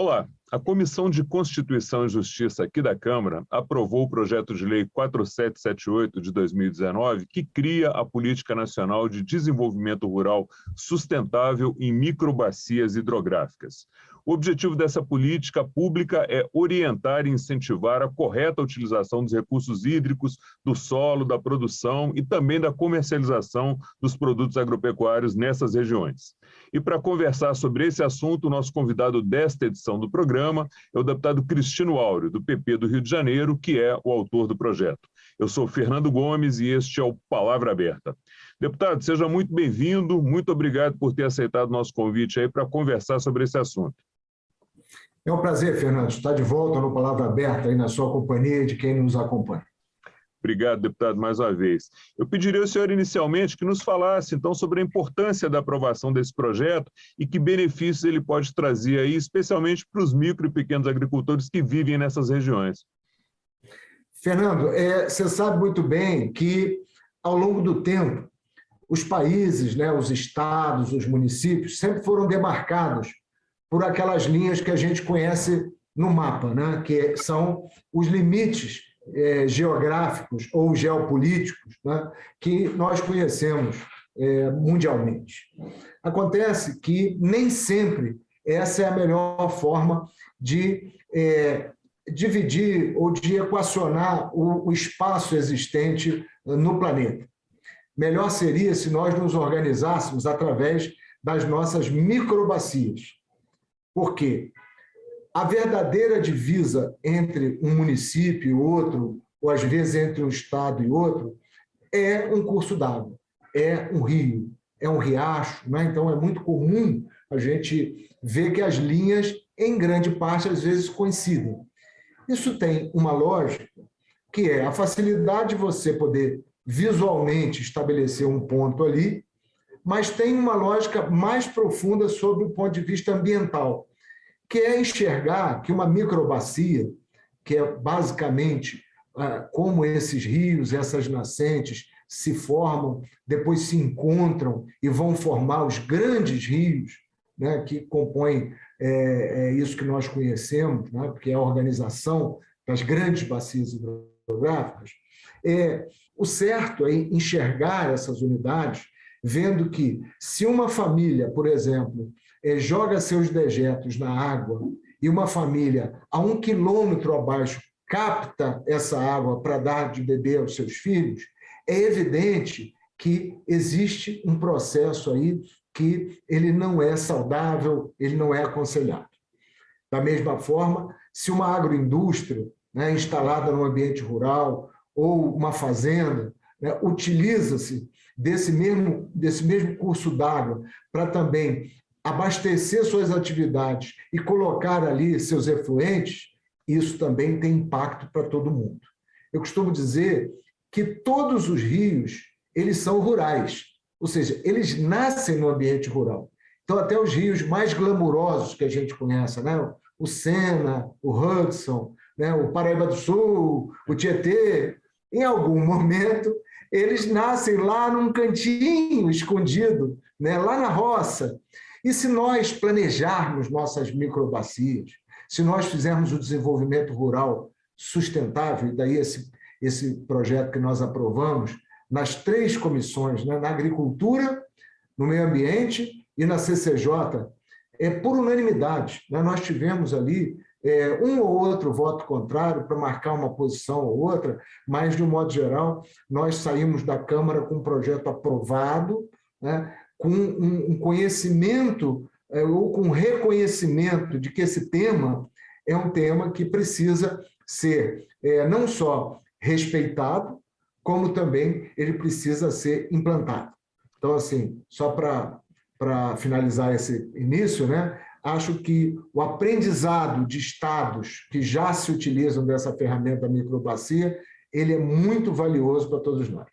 Olá, a Comissão de Constituição e Justiça aqui da Câmara aprovou o projeto de lei 4778 de 2019, que cria a Política Nacional de Desenvolvimento Rural Sustentável em Microbacias Hidrográficas. O objetivo dessa política pública é orientar e incentivar a correta utilização dos recursos hídricos, do solo, da produção e também da comercialização dos produtos agropecuários nessas regiões. E para conversar sobre esse assunto, o nosso convidado desta edição do programa é o deputado Cristino Áureo, do PP do Rio de Janeiro, que é o autor do projeto. Eu sou Fernando Gomes e este é o Palavra Aberta. Deputado, seja muito bem-vindo, muito obrigado por ter aceitado o nosso convite aí para conversar sobre esse assunto. É um prazer, Fernando, estar de volta no Palavra Aberta, aí na sua companhia e de quem nos acompanha. Obrigado, deputado, mais uma vez. Eu pediria ao senhor inicialmente que nos falasse, então, sobre a importância da aprovação desse projeto e que benefícios ele pode trazer aí, especialmente para os micro e pequenos agricultores que vivem nessas regiões. Fernando, você sabe muito bem que, ao longo do tempo, os países, os estados, os municípios, sempre foram demarcados por aquelas linhas que a gente conhece no mapa, que são os limites geográficos ou geopolíticos, que nós conhecemos mundialmente. Acontece que nem sempre essa é a melhor forma de dividir ou de equacionar o espaço existente no planeta. Melhor seria se nós nos organizássemos através das nossas microbacias. Por quê? A verdadeira divisa entre um município e outro, ou às vezes entre um estado e outro, é um curso d'água, é um rio, é um riacho. Então, é muito comum a gente ver que as linhas, em grande parte, às vezes coincidem. Isso tem uma lógica, que é a facilidade de você poder visualmente estabelecer um ponto ali, mas tem uma lógica mais profunda sob o ponto de vista ambiental, que é enxergar que uma microbacia, que é basicamente como esses rios, essas nascentes se formam, depois se encontram e vão formar os grandes rios, que compõem isso que nós conhecemos, porque é a organização das grandes bacias hidrográficas. O certo é enxergar essas unidades, vendo que se uma família, por exemplo, joga seus dejetos na água e uma família a 1 quilômetro abaixo capta essa água para dar de beber aos seus filhos, é evidente que existe um processo aí que ele não é saudável, ele não é aconselhável. Da mesma forma, se uma agroindústria instalada no ambiente rural ou uma fazenda utiliza-se desse mesmo curso d'água para também abastecer suas atividades e colocar ali seus efluentes, isso também tem impacto para todo mundo. Eu costumo dizer que todos os rios, eles são rurais, ou seja, eles nascem no ambiente rural. Então, até os rios mais glamurosos que a gente conhece, o Sena, o Hudson, o Paraíba do Sul, o Tietê, em algum momento, eles nascem lá num cantinho escondido, lá na roça. E se nós planejarmos nossas microbacias, se nós fizermos o desenvolvimento rural sustentável, e daí esse projeto que nós aprovamos, nas 3 comissões, na agricultura, no meio ambiente e na CCJ, por unanimidade. Nós tivemos ali um ou outro voto contrário para marcar uma posição ou outra, mas, de um modo geral, nós saímos da Câmara com um projeto aprovado, com um conhecimento ou com um reconhecimento de que esse tema é um tema que precisa ser não só respeitado, como também ele precisa ser implantado. Então, assim, só para finalizar esse início, acho que o aprendizado de estados que já se utilizam dessa ferramenta microbacia, ele é muito valioso para todos nós.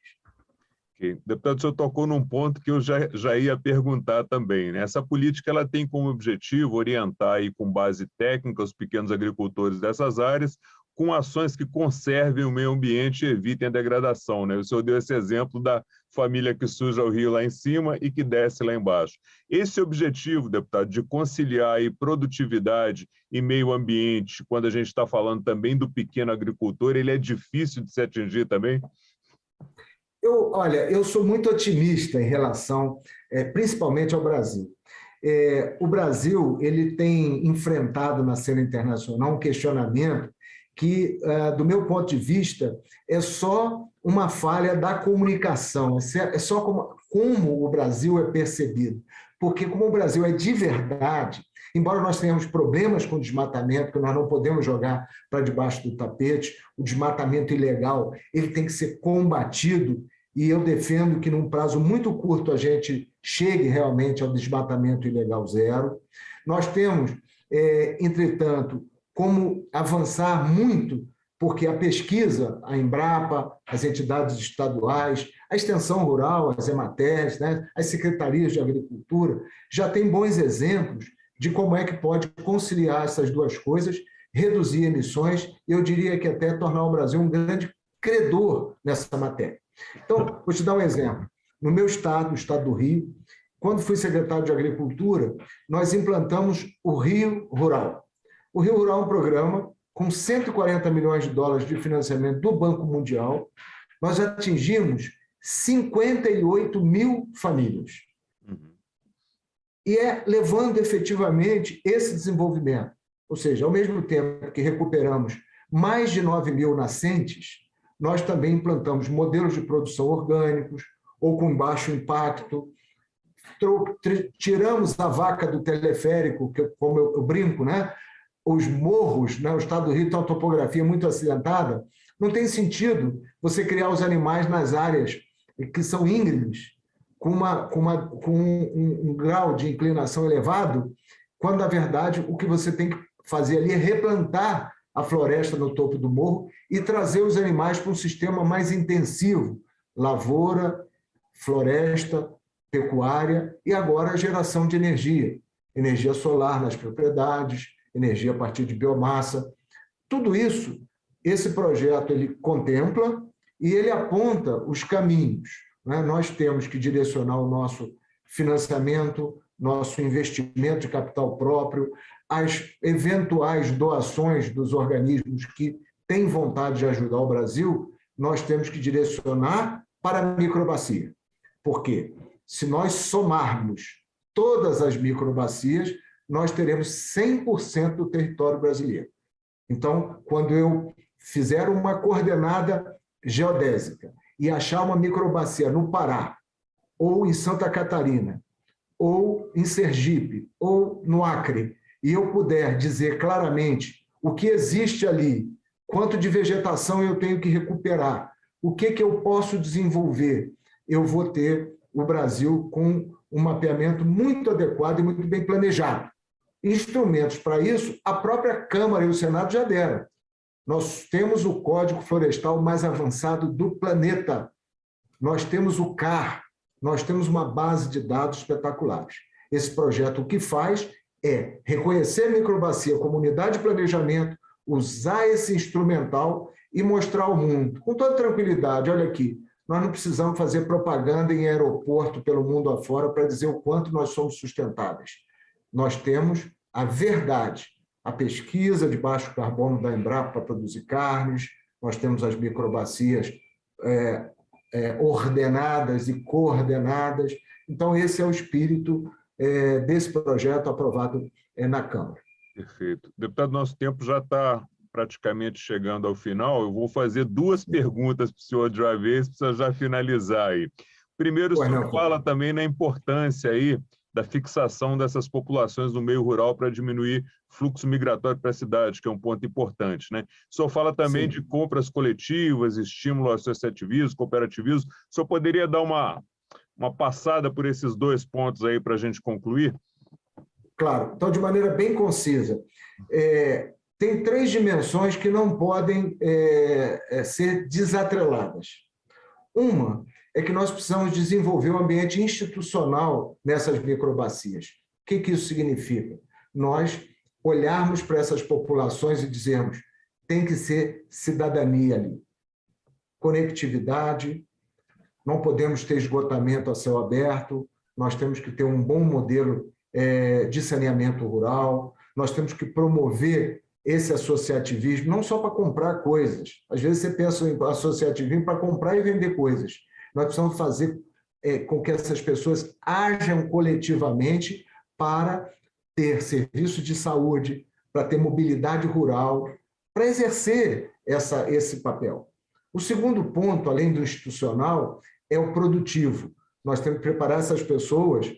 Okay. Deputado, o senhor tocou num ponto que eu já ia perguntar também. Essa política ela tem como objetivo orientar aí, com base técnica os pequenos agricultores dessas áreas, com ações que conservem o meio ambiente e evitem a degradação, né? O senhor deu esse exemplo da família que suja o rio lá em cima e que desce lá embaixo. Esse objetivo, deputado, de conciliar aí produtividade e meio ambiente, quando a gente está falando também do pequeno agricultor, ele é difícil de se atingir também? Olha, eu sou muito otimista em relação, principalmente ao Brasil. O Brasil ele tem enfrentado na cena internacional um questionamento que, do meu ponto de vista, é só uma falha da comunicação, é só como o Brasil é percebido. Porque como o Brasil é de verdade, embora nós tenhamos problemas com desmatamento, que nós não podemos jogar para debaixo do tapete, o desmatamento ilegal ele tem que ser combatido, e eu defendo que, num prazo muito curto, a gente chegue realmente ao desmatamento ilegal zero. Nós temos, entretanto, como avançar muito, porque a pesquisa, a Embrapa, as entidades estaduais, a extensão rural, as EMATERs, né, as secretarias de agricultura, já têm bons exemplos de como é que pode conciliar essas duas coisas, reduzir emissões, e eu diria que até tornar o Brasil um grande credor nessa matéria. Então, vou te dar um exemplo. No meu estado, o estado do Rio, quando fui secretário de Agricultura, nós implantamos o Rio Rural. O Rio Rural é um programa com 140 milhões de dólares de financiamento do Banco Mundial. Nós atingimos 58 mil famílias. E levando efetivamente esse desenvolvimento. Ou seja, ao mesmo tempo que recuperamos mais de 9 mil nascentes, nós também implantamos modelos de produção orgânicos ou com baixo impacto, tiramos a vaca do teleférico, que, como eu brinco, né? Os morros, né? O estado do Rio tem uma topografia muito acidentada, não tem sentido você criar os animais nas áreas que são íngremes, com um grau de inclinação elevado, quando, na verdade, o que você tem que fazer ali é replantar a floresta no topo do morro e trazer os animais para um sistema mais intensivo, lavoura, floresta, pecuária e agora a geração de energia solar nas propriedades, energia a partir de biomassa. Tudo isso, esse projeto ele contempla e ele aponta os caminhos, né? Nós temos que direcionar o nosso financiamento, nosso investimento de capital próprio, as eventuais doações dos organismos que têm vontade de ajudar o Brasil, nós temos que direcionar para a microbacia. Por quê? Se nós somarmos todas as microbacias, nós teremos 100% do território brasileiro. Então, quando eu fizer uma coordenada geodésica e achar uma microbacia no Pará, ou em Santa Catarina, ou em Sergipe, ou no Acre, e eu puder dizer claramente o que existe ali, quanto de vegetação eu tenho que recuperar, o que eu posso desenvolver, eu vou ter o Brasil com um mapeamento muito adequado e muito bem planejado. Instrumentos para isso, a própria Câmara e o Senado já deram. Nós temos o Código Florestal mais avançado do planeta. Nós temos o CAR, nós temos uma base de dados espetaculares. Esse projeto o que faz é reconhecer a microbacia como unidade de planejamento, usar esse instrumental e mostrar ao mundo, com toda tranquilidade, olha aqui, nós não precisamos fazer propaganda em aeroporto pelo mundo afora para dizer o quanto nós somos sustentáveis. Nós temos a verdade, a pesquisa de baixo carbono da Embrapa para produzir carnes, nós temos as microbacias ordenadas e coordenadas. Então, esse é o espírito desse projeto aprovado na Câmara. Perfeito. Deputado, nosso tempo já está praticamente chegando ao final. Eu vou fazer duas perguntas para o senhor de uma vez, para já finalizar aí. Primeiro, o senhor fala também na importância aí da fixação dessas populações no meio rural para diminuir fluxo migratório para a cidade, que é um ponto importante, né? O senhor fala também Sim. de compras coletivas, estímulo ao associativismo, cooperativismo. O senhor poderia dar uma passada por esses dois pontos aí para a gente concluir? Claro. Então, de maneira bem concisa, tem três dimensões que não podem ser desatreladas. Uma é que nós precisamos desenvolver um ambiente institucional nessas microbacias. O que isso significa? Nós olharmos para essas populações e dizermos tem que ser cidadania ali. Conectividade, não podemos ter esgotamento a céu aberto, nós temos que ter um bom modelo de saneamento rural, nós temos que promover esse associativismo, não só para comprar coisas. Às vezes você pensa em associativismo para comprar e vender coisas. Nós precisamos fazer com que essas pessoas ajam coletivamente para ter serviços de saúde, para ter mobilidade rural, para exercer esse papel. O segundo ponto, além do institucional, é o produtivo. Nós temos que preparar essas pessoas,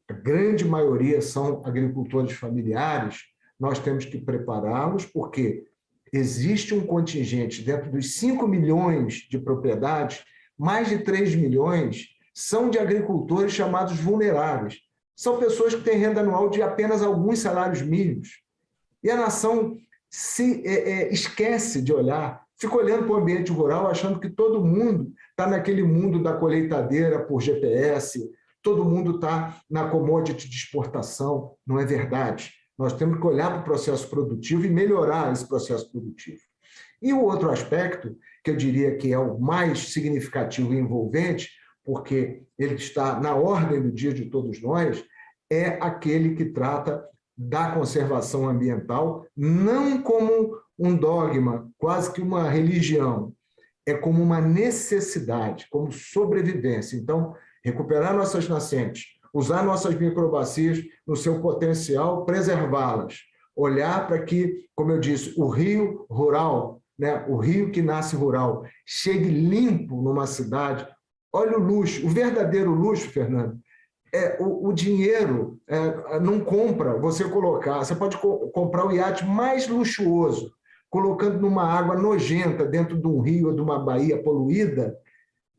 a grande maioria são agricultores familiares, nós temos que prepará-los porque existe um contingente dentro dos 5 milhões de propriedades, mais de 3 milhões são de agricultores chamados vulneráveis. São pessoas que têm renda anual de apenas alguns salários mínimos. E a nação se esquece de olhar, fica olhando para o ambiente rural, achando que todo mundo está naquele mundo da colheitadeira por GPS, todo mundo está na commodity de exportação. Não é verdade. Nós temos que olhar para o processo produtivo e melhorar esse processo produtivo. E o outro aspecto, que eu diria que é o mais significativo e envolvente, porque ele está na ordem do dia de todos nós, é aquele que trata da conservação ambiental, não como um dogma, quase que uma religião, é como uma necessidade, como sobrevivência. Então, recuperar nossas nascentes, usar nossas microbacias no seu potencial, preservá-las, olhar para que, como eu disse, o rio rural, né, o rio que nasce rural, chegue limpo numa cidade. Olha o luxo, o verdadeiro luxo, Fernando, o dinheiro não compra você colocar. Você pode comprar o iate mais luxuoso, colocando numa água nojenta dentro de um rio ou de uma baía poluída.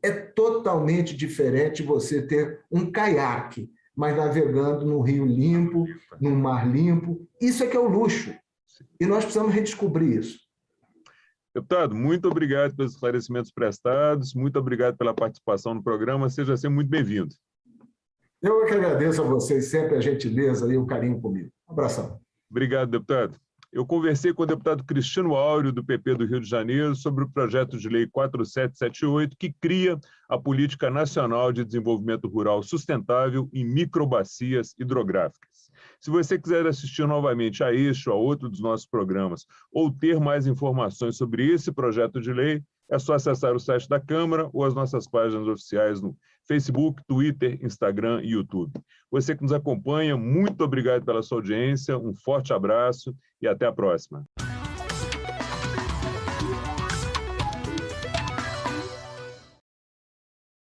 É totalmente diferente você ter um caiaque, mas navegando num rio limpo, num mar limpo. Isso é que é o luxo. E nós precisamos redescobrir isso. Deputado, muito obrigado pelos esclarecimentos prestados, muito obrigado pela participação no programa, seja sempre muito bem-vindo. Eu é que agradeço a vocês sempre a gentileza e o carinho comigo. Um abração. Obrigado, deputado. Eu conversei com o deputado Cristino Áureo, do PP do Rio de Janeiro, sobre o projeto de lei 4778, que cria a Política Nacional de Desenvolvimento Rural Sustentável em Microbacias Hidrográficas. Se você quiser assistir novamente a este ou a outro dos nossos programas ou ter mais informações sobre esse projeto de lei, é só acessar o site da Câmara ou as nossas páginas oficiais no Facebook, Twitter, Instagram e YouTube. Você que nos acompanha, muito obrigado pela sua audiência, um forte abraço e até a próxima.